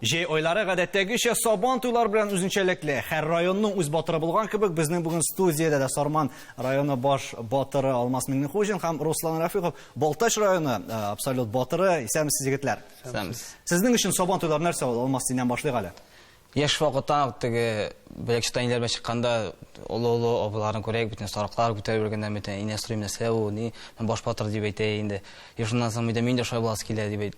Жей ойлары гадәттәгечә Сабан туйлар белән үзенчәлекле. Һәр районның үз батыры булган кебек, безнең бүген студиядә дә Сарман районы баш батыры Алмаз Миңнехуҗин һәм Руслан Рафиков, Балтач районы абсолют батыры. Исәнмесез егетләр? Исәнмез. Сезнең өчен Сабан туйлар нәрсә ул? Алмаз, синнән башлыйк әле. Яшь вакытта теге беләкчән инләр чыкканда олы абыларын күрәк, бүтән сарыклар күтәреп йөргәндә бүтән инә стрим нәрсә ул, ни мен баш батыр дип әйтә инде. Шуннан соң мин дә шулай буласы килә дип әйт.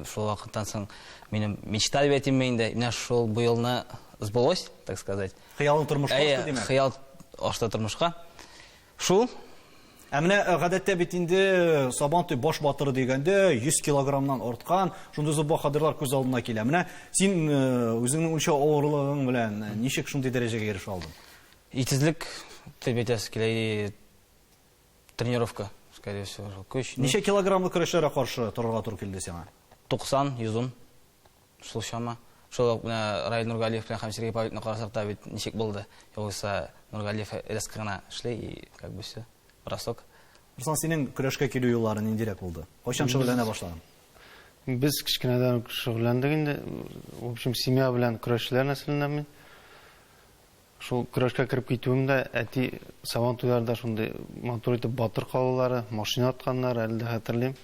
Шул вакыттан соң минем мечта дип әйтим инде. Менә шул бу елны сбылось, так сказать. Хыялың тормышка ашты димәк. Хыял ашты тормышка. Шул Менә гадәттә бит инде Сабан туй баш батыры дигәндә 100 килограммнан арткан, шундый зур баһадирлар күз алдына килә. Менә син үзеңнең үлчәү авырлыгың белән ничек шундый дәрәҗәгә ирешә алдың? Итезлек дип әйтәс килә, тренировка, скорее всего, көч. Ничә килограммлы көрәшләргә каршы торырга туры килде сиңа? 90, 110. Шул чама. Шул Раил Нургалиев белән һәм Сергей Павловна карасак та бит ничек булды. Югыйсә Нургалиев резко гына эшләй и как бы все. Бросок. Руслан, синең көрәшкә килү юллары ниндирәк булды? Кайчан шөгыльләнә башладың? Без кичкенәдән шөгыльләндек инде. В общем, семья белән көрәшчеләр нәселеннән мин. Шул көрәшкә кереп китүемдә әти Сабан туйларда шундый матур итеп батыр калулары, машина атканнар, әле дә хәтерлим.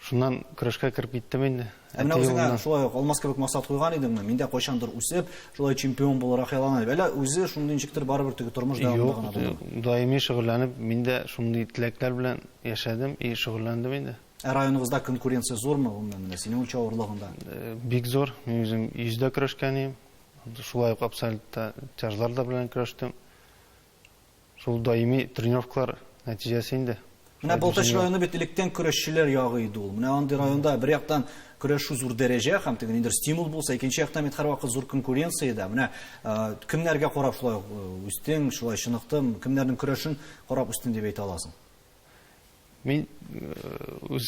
Шуннан көрәшкә кереп киттем инде. Менә үзеңә шулай ук Алмаз кебек максат куйган идеңме? Мин дә кайчандыр үсеп, шулай чемпион буларак хыялланып. Әле үзе шундый ничектер барыбер теге тормыш дәвамында гына булды. Даими шөгыльләнеп, мин дә шундый теләкләр белән яшәдем и шөгыльләндем инде. Районыбызда конкуренция зормы? Менә синең үлчәү авырлыгында? Бик зур. Мин үзем 100дә көрәшкәнем. Шулай ук абсолютта тяжларда белән көрәштем. Шул даими тренировкалар нәтиҗәсе инде. Менә Балтач районы бит электән көрәшчеләр ягы иде ул. Менә андый районда бер яктан көрәшү зур дәрәҗә һәм теге ниндер стимул булса, икенче яктан бит һәрвакыт зур конкуренция да. Менә кемнәргә карап шулай үстең, шулай чыныктым, кемнәрнең көрәшен карап үстең дип әйтә аласың? Мин үз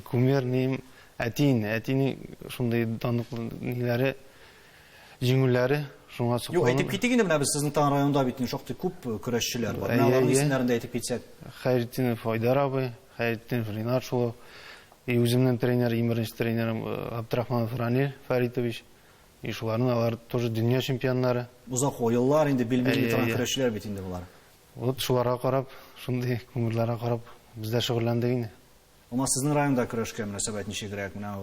кумирнем әтинең шундый данлыклы ниләре, җиңүләре шуңа сокланып. Юк, әйтеп китик инде, менә без сезнең тан районда бит шактый күп көрәшчеләр бар. Менә аларның исемнәрен дә әйтеп китсәк. Хәйретдинов Айдар абый, Хәйретдинов Ринат Шулов, и үземнең тренер, имеренче тренерым Абдрахманов Ранил Фаритович. И шуларның алар тоже дөнья чемпионнары. Узак еллар инде билгеле торган көрәшчеләр бит инде булар. Вот шуларга карап, шундый күңелләргә карап, без дә шөгыльләндек инде. Ама сезнең районда көрәшкә мөнәсәбәт ничегрәк? Менә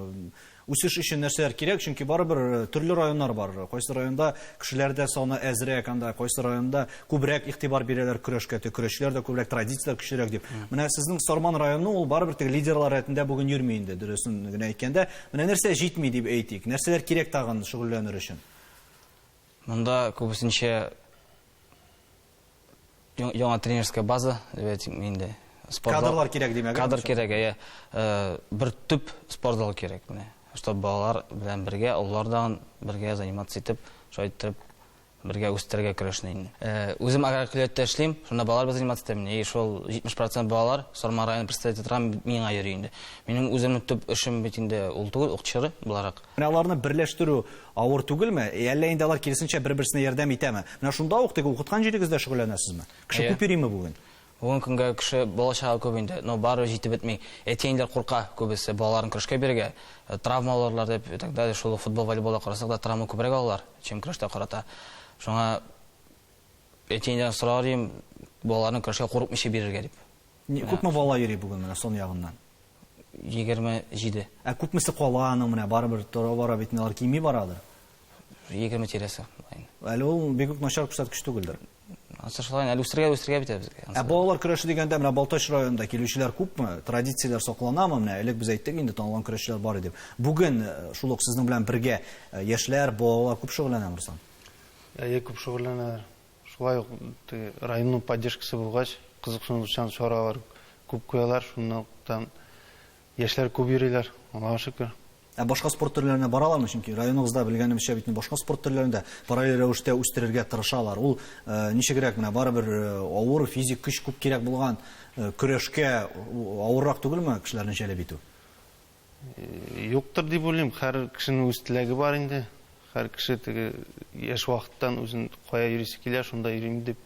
үсеш өчен нәрсәләр кирәк? Чөнки барыбер төрле районнар бар. Кайсы районда кешеләрдә саны әзрәк, анда кайсы районда күбрәк игътибар бирәләр көрәшкә, көрәшчеләр дә күбрәк традицияләр көчлерәк дип. Менә сезнең Сарман районы ул барыбер теге лидерлар рәтендә бүген йөрми инде, дөресен генә әйткәндә. Менә нәрсә җитми дип әйтик. Нәрсәләр кирәк тагын шөгыльләнер өчен? Монда күбесенчә яңа тренерская база дип әйтим инде. Кадрлар кирәк димәк. Кадр кирәк, бер төп спортзал кирәк менә. Чтобы балалар белән бергә, уллардан бергә заниматься итеп, шулай итеп бергә үстерергә көрәшне инде. Үзем агрокөллиятта эшлим, шунда балалар заниматься итәм. И шул 70% балалар Сарман районы представительләрен миңа йөри инде. Минем үземнең төп эшем бит инде ул түгел, укчыры буларак. Менә аларны берләштерү авыр түгелме? Әллә инде алар киресенчә бер-берсенә ярдәм итәме? Менә шунда ук теге укыткан җирегездә шөгыльләнәсезме? Кеше күп йөриме бүген? Бүген көнгә кеше балачага күп инде, но бары җитеп бетми. Әтиәннәр курка күбесе балаларын көрәшкә бирергә, травма алырлар дип, так далее, шул футбол, волейболда карасак да травма күбрәк алалар, чем көрәштә карата. Шуңа әтиәннәр сорарым, балаларны көрәшкә курыкмыйча бирергә дип. Күпме бала йөри бүген менә сон ягыннан? 27. Күпмесе каланың менә барыбер тора-бара бит алар кими барадыр. 20 тирәсе. Әле ул бик начар күрсәткеч түгелдер. Асышлан әле үстерергә бит безгә. Балалар көрәше дигәндә менә Балтач районында килүчеләр күпме? Традицияләр сакланамы? Менә элек без әйттек инде танылган көрәшчеләр бар дип. Бүген шул ук сезнең белән бергә яшьләр, балалар күп шөгыльләнә Руслан. Күп шөгыльләнәләр. Шулай ук районның поддержкасы булгач, кызыксынучан чаралар күп куялар, шуннан яшьләр күп йөриләр. Аллаһка шөкер. Башка спорт төрләренә баралармы? Чөнки районыбызда белгәнебезчә бит башка спорт төрләрендә параллель рәвештә үстерергә тырышалар. Ул ничегрәк менә барыбер авыр физик көч күп кирәк булган көрәшкә авыррак түгелме кешеләрне җәлеп итү? Юктыр дип уйлыйм. Һәр кешенең үз теләге бар инде. Һәр кеше теге яшь вакыттан үзен кая йөрисе килә, шунда йөрим дип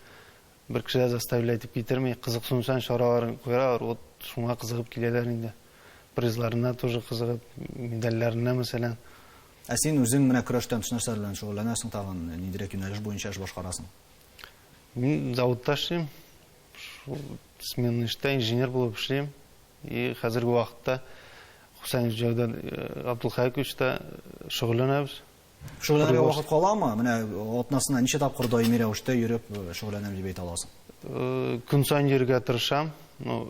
бер кеше заставлять итеп китерми, кызыксынучан чараларын куялар, вот шуңа кызыгып киләләр инде. Призларына тоже кызыгып, медальләренә мәсәлән. Син үзең менә көрәштән тыш нәрсәләр белән шөгыльләнәсең, тагын ниндирәк юнәлеш буенча эш башкарасың? Мин заводта эшлим. Шул сменный эштә инженер булып эшлим. И хәзерге вакытта Хусаин Җавдан Абдулхаковичта шөгыльләнәбез. Шөгыльләнергә вакыт каламы? Менә атнасына ничә тапкыр даими рәвештә йөреп шөгыльләнәм дип әйтә аласың? Көн саен йөрергә тырышам. Ну,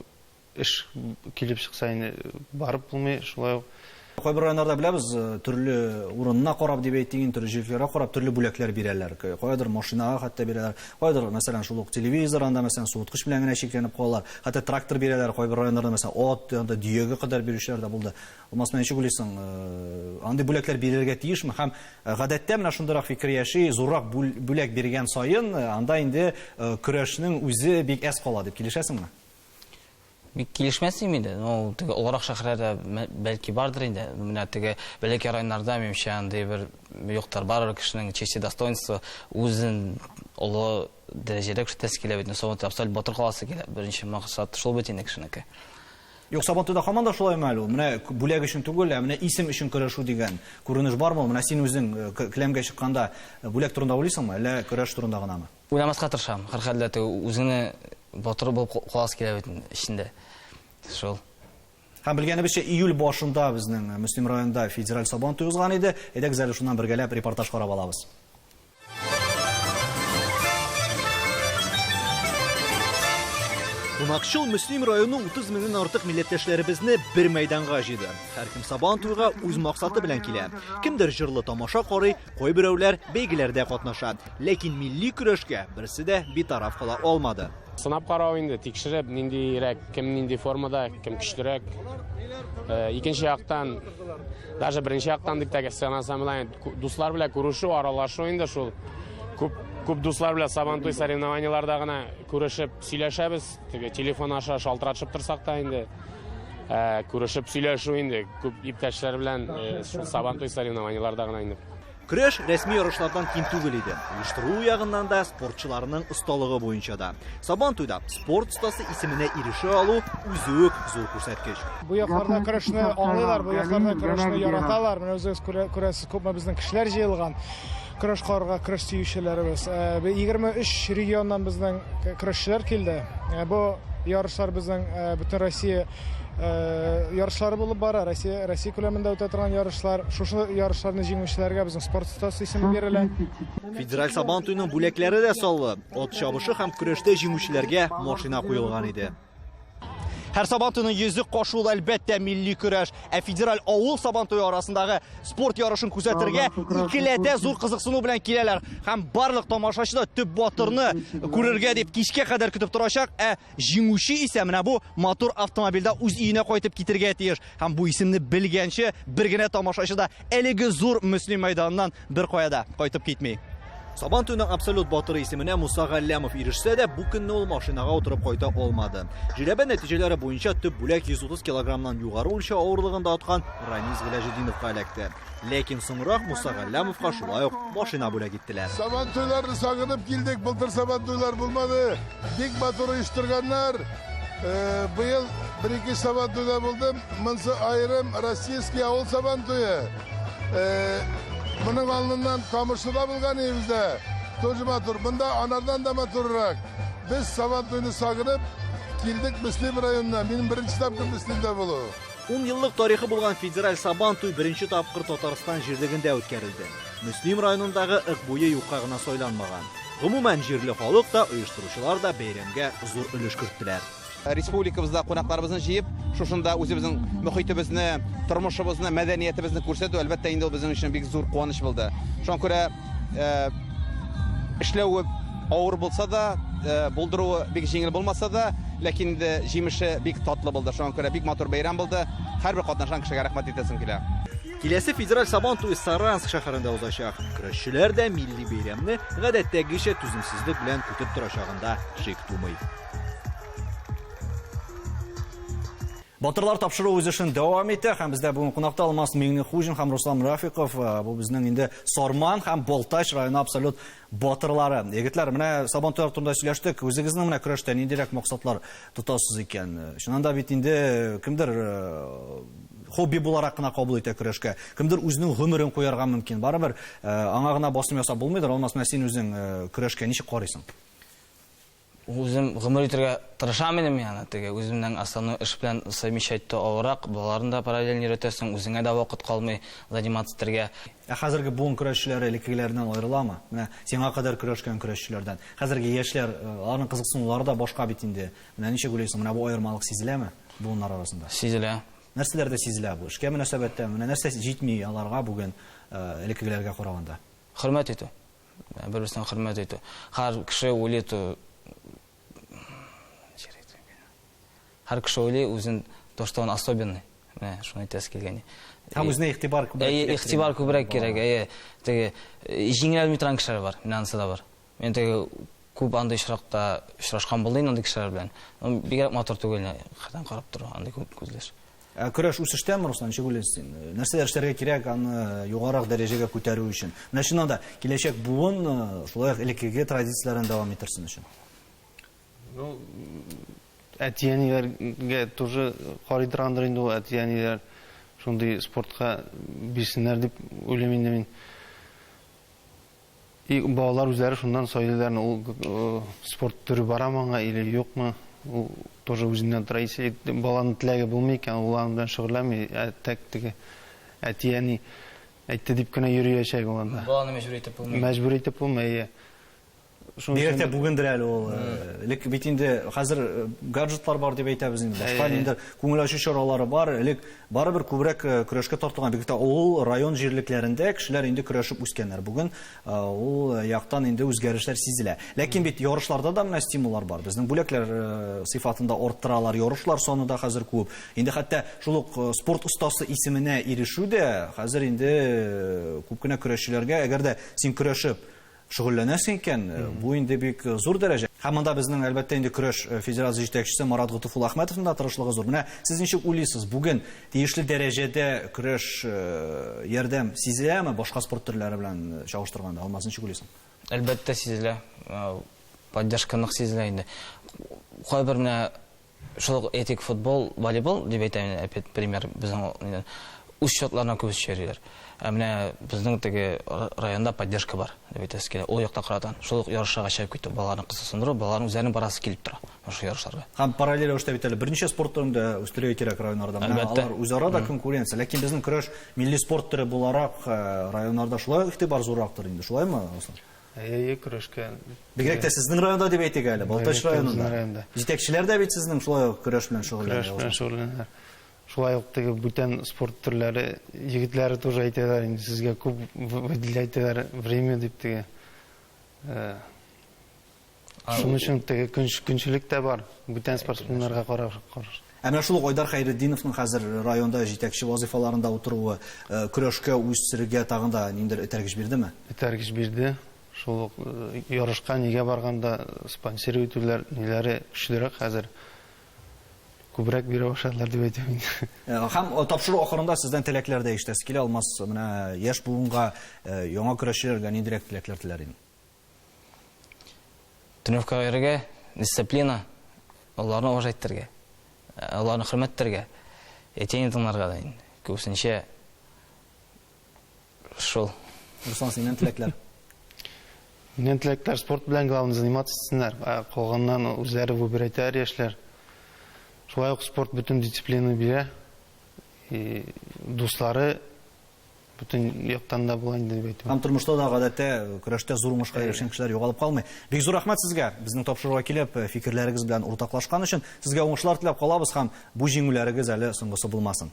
эш килеп чыкса инде барып булмый, шулай ук. Кайбер районнарда беләбез, төрле урынына карап дип әйтеген, төрле җирләргә карап төрле бүләкләр бирәләр. Кайдыр машинага хәтта бирәләр. Кайдыр, мәсәлән, шул ук телевизор, анда мәсәлән суыткыч белән генә шикләнеп калалар. Хәтта трактор бирәләр. Кайбер районнарда мәсәлән ат, анда дөягә кадәр бирүчеләр дә булды. Булмаса ничек уйлыйсың, андый бүләкләр бирергә тиешме? Һәм гадәттә менә шундыйрак фикер яши, зуррак бүләк биргән саен, анда инде көрәшнең үзе бик әз кала дип килешәсеңме? Бик килешмәсем инде. Ну, теге олорак шәһәрләрдә бәлки бардыр инде. Менә теге бәләкәй районнарда менчә андый бер юктар бар, кешенең честь достоинство үзен олы дәрәҗәдә күрсәтәсе бит. Сабантуй абсолют батыр каласы килә. Беренче максат шул бит инде кешенеке. Юк, Сабантуйда һаман да шулай мәгълүм. Менә бүләк өчен түгел, менә исем өчен көрәшү дигән күренеш бармы? Менә син үзең келәмгә чыкканда бүләк турында уйлыйсыңмы, әллә көрәш турында гынамы? Уйламаска тырышам. Һәрхәлдә үзеңне батыр булып каласы килә бит içinde. Шул. Һәм белгәнебезчә, июль башында безнең Мөслим районында федераль Сабантуй узган иде. Әйдәгез әле шуннан бергәләп репортаж карап алабыз. Кунакчыл Мөслим районы 30 меңнән артык милләттәшләребезне бер мәйданга җыйды. Һәркем Сабантуйга үз максаты белән килә. Кемдер җырлы тамаша карый, кайберәүләр бәйгеләрдә катнаша. Ләкин милли көрәшкә берсе дә битараф кала алмады. Сынап карау инде, тикшереп, ниндирәк, кем нинди формада, кем көчлерәк. Икенче яктан, даже беренче яктан дип тә санасам, дуслар белән күрешү, аралашу инде шул. Күп дуслар белән Сабантуй соревнованиеларда гына күрешеп, сөйләшәбез. Теге телефон аша шалтыратышып торсак та инде күрешеп сөйләшү инде. Күп иптәшләр белән Сабантуй соревнованиеларда гына инде. Көрәш рәсми ярышлардан ким түгел иде. Оештыру ягыннан да, спортчыларның осталыгы буенча да. Сабантуйда спорт остасы исеменә ирешә алу үзе үк зур күрсәткеч. Бу якларда көрәшне аңлыйлар, бу якларда көрәшне яраталар. Менә үзегез күрәсез, күпме безнең кешеләр җыелган. Көрәш карарга, көрәш сөючеләребез. 23 регионнан безнең көрәшчеләр килде. Бу ярышлар безнең бөтен Россия ярышлары булып бара. Россия күләмендә үтә торган ярышлар. Шушы ярышларны җиңүчеләргә безнең спорт стасы исеме бирелә. Федераль Сабантуйның бүләкләре дә саллы. Ат чабышы һәм көрәштә җиңүчеләргә машина куелган иде. Һәр Сабантуйның йөзе кашуы әлбәттә милли көрәш. Федераль авыл Сабантуй арасындагы спорт ярышын күзәтергә икеләтә зур кызыксыну белән киләләр. Һәм барлык тамашачы да төп батырны күрергә дип кичкә кадәр көтеп торачак. Җиңүче исә менә бу матур автомобильдә үз өенә кайтып китергә тиеш. Һәм бу исемне белгәнче бер генә тамашачы да әлеге зур Мөслим мәйданыннан бер кая да кайтып китми. Сабантуйның абсолют батыры исеменә Муса Галләмов ирешсә дә, бу көнне ул машинага утырып кайта алмады. Җирәбә нәтиҗәләре буенча төп бүләк 130 килограммнан югары үлчәү авырлыгында аткан Рамиз Гыйләҗетдиновка эләкте. Ләкин соңрак Муса Галләмовка шулай ук машина бүләк иттеләр. Сабантуйларны сагынып килдек. Былтыр Сабантуйлар булмады. Бик матур оештырганнар. Быел 1-2 Сабантуйда булдым. Монсы айрым российский авыл Сабантуйы. Bunun alnından Kamışlı'da bulgan evimizde. Тоже матур. Bunda anardan da maturrak. Biz Sabantuy'unu sagınıp kildik Müslim rayonuna. Benim birinci tapkır Müslim'de bulu. 10 yıllık tarixi bulgan federal Сабантуй birinci tapkır Tataristan җирлегендә үткәрелде. Müslim районындагы ык буе юкка гына сайланмаган. Гомумән җирле халык та, оештыручылар да бәйрәмгә зур өлеш керттеләр. Республикабызда кунакларыбызны җыеп, шушында үзебезнең мөхитебезне, тормышыбызны, мәдәниятебезне күрсәтү әлбәттә инде ул безнең өчен бик зур куаныч булды. Шуңа күрә эшләү авыр булса да, булдыруы бик җиңел булмаса да, ләкин инде җимеше бик татлы булды. Шуңа күрә бик матур бәйрәм булды. Һәрбер катнашкан кешегә рәхмәт итәсем килә. Киләсе федераль Сабантуй Саранск шәһәрендә узачак. Көрәшчеләр дә милли бәйрәмне гадәттәгечә түземсезлек белән көтеп торачагында шик тумый. Батырлар тапшыру үз эшен дәвам итә, һәм бездә бүген кунакта Алмаз Миңнехуҗин һәм Руслан Рафиков, бу безнең инде Сарман һәм Балтач районы абсолют батырлары. Егетләр, менә Сабантуй турында сөйләштек, үзегезнең менә көрәштә ниндирәк максатлар тотасыз икән? Шуннан да бит инде кемдер хобби буларак кына кабул итә көрәшкә. Кемдер үзенең гомерен куярга мөмкин. Барыбер аңа гына басым ясап булмыйдыр. Алмасына син үзең көрәшкә ничек карыйсың? Үзем гомер итәргә тырышам идем яна, теге үземнең основной эш белән совмещать авырак, балаларын да параллель өйрәтәсең, үзеңә дә вакыт калмый заниматься итәргә. Хәзерге буын көрәшчеләре элеккеләреннән аерыламы? Менә сиңа кадәр көрәшкән көрәшчеләрдән. Хәзерге яшьләр, аларның кызыксынулары да башка бит инде. Менә ничек уйлыйсың? Менә бу аермалык сизеләме буыннар арасында? Сизелә. Нәрсәләрдә сизелә бу? Эшкә мөнәсәбәттә менә нәрсә җитми аларга бүген элеккеләргә караганда? Хөрмәт итү. Бер-берсенә хөрмәт итү. Һәр кеше уйлый Һәр кеше уйлый үзен то, что он особенный. Менә шуны әйтәсе килгән. Һәм үзенә игътибар күбрәк. Игътибар күбрәк кирәк. Теге җиңеләлми торган кешеләр бар, менә анысы да бар. Мен теге күп андый очракта очрашкан булдым андый кешеләр белән. Бигрәк матур түгел, хәтан карап тора андый күп күзләш. Көрәш үсештәме, Руслан, ничек уйлыйсың? Нәрсәләр эшләргә кирәк аны югарак дәрәҗәгә күтәрү өчен? Менә шуннан да киләчәк буын шулай элеккеге традицияләрен дәвам иттерсен өчен. Ну, әтиәниләргә тоже карый торгандыр инде ул, әтиәниләр шундый спортка бирсеннәр дип уйлыйм инде мин. И балалар үзләре шундан сайлыйлар, ул спорт түрі барамы аңа или юкмы? Ул тоже үзеннән тора. Если баланың теләге булмый икән, ул аның белән шөгыльләнмәй, тәк теге әтиәни әйтте дип кенә йөриячәк ул анда. Баланы мәҗбүр итеп булмый. Мәҗбүр итеп булмый. Бигрәк бүгендер әле ул. Элек бит инде хәзер гаджетлар бар дип әйтәбез инде. Башка инде күңел ачу чаралары бар. Элек барыбер күбрәк көрәшкә тартылган. Бигрәк авыл, район җирлекләрендә кешеләр инде көрәшеп үскәннәр. Бүген ул яктан инде үзгәрешләр сизелә. Ләкин бит ярышларда да менә стимуллар бар. Безнең бүләкләр сыйфатында арттыралар, ярышлар саны да хәзер күп. Инде хәтта шул ук спорт устасы исеменә ирешү дә хәзер инде күп кенә көрәшчеләргә, әгәр дә син көрәшеп шөгыльләнәсең икән, бу инде бик зур дәрәҗә. Һәм монда безнең әлбәттә инде көрәш федерация җитәкчесе Марат Гытыфул Әхмәтовның да тырышлыгы зур. Менә сез ничек уйлыйсыз, бүген тиешле дәрәҗәдә көрәш ярдәм сизеләме башка спорт төрләре белән чагыштырганда? Алмаз, ничек уйлыйсың? Әлбәттә сизелә. Поддержка нык сизелә инде. Кайбер менә шул этик футбол, волейбол дип әйтәм, опять пример безнең үз счетларына күп эшләр. Менә безнең теге районда поддержка бар дип әйтәсе килә. Ул якта каратан. Шул ярышка чыгып китте. Балаларны кызыксындыру, балаларның үзләренең барасы килеп тора. Шул ярышларга. Һәм параллель рәвештә бит әле берничә спорт түрендә үстерергә кирәк районнарда. Алар үзара да конкуренция. Ләкин безнең көрәш милли спорт төре буларак районнарда шулай игътибар зуррактыр инде. Шулаймы, Руслан? Көрәшкә. Бигрәк тә сезнең районда дип әйтик әле, Балтач районында. Җитәкчеләр дә бит сезнең шулай көрәш белән шөгыльләнә. Шулай ук теге бүтән спорт төрләре егетләре тоже әйтәләр инде, сезгә күп выделяйтәләр время дип теге. Шуның өчен теге көнчелек тә бар. Бүтән спортсменнарга караш. Әмма шул Айдар Хәйретдиновның хәзер районда җитәкче вазифаларында утыруы көрәшкә үстерергә тагын да ниндер этәргеч бирдеме? Этәргеч бирде. Шул ярышка нигә барганда спонсор итүләр ниләре көчлерәк хәзер. Күбрәк бирә башладылар дип әйтәм. Һәм тапшыру ахырында сездән теләкләр дә ишетәсе килә. Алмаз, менә яшь буынга яңа көрәшчеләргә ниндирәк теләкләр теләр инде? Тренировкага йөрергә, дисциплина, аларны уважать итәргә, аларны хөрмәт итәргә, әйтәне тыңларга да инде. Күбесенчә шул. Руслан, синең теләкләр? Минем теләкләр спорт белән главный заниматься итсеннәр. Калганнан үзләре выбирайтар яшьләр. Шулай ук спорт бүтән дисциплина бирә. И дуслары бүтән яктан да була инде дип әйтәм. Һәм тормышта да гадәттә көрәштә зур уңышка ирешкән кешеләр югалып калмый. Бик зур рәхмәт сезгә. Безнең тапшыруга килеп, фикерләрегез белән уртаклашкан өчен сезгә уңышлар теләп калабыз һәм бу җиңүләрегез әле соңгысы булмасын.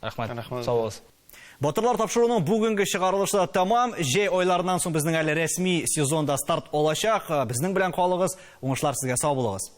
Рәхмәт. Сау булыгыз. Батырлар тапшыруның бүгенге чыгарылышы тәмам. Җәй айларыннан соң безнең әле рәсми сезонда старт алачак. Безнең белән калыгыз. Уңышлар сезгә, сау булыгыз.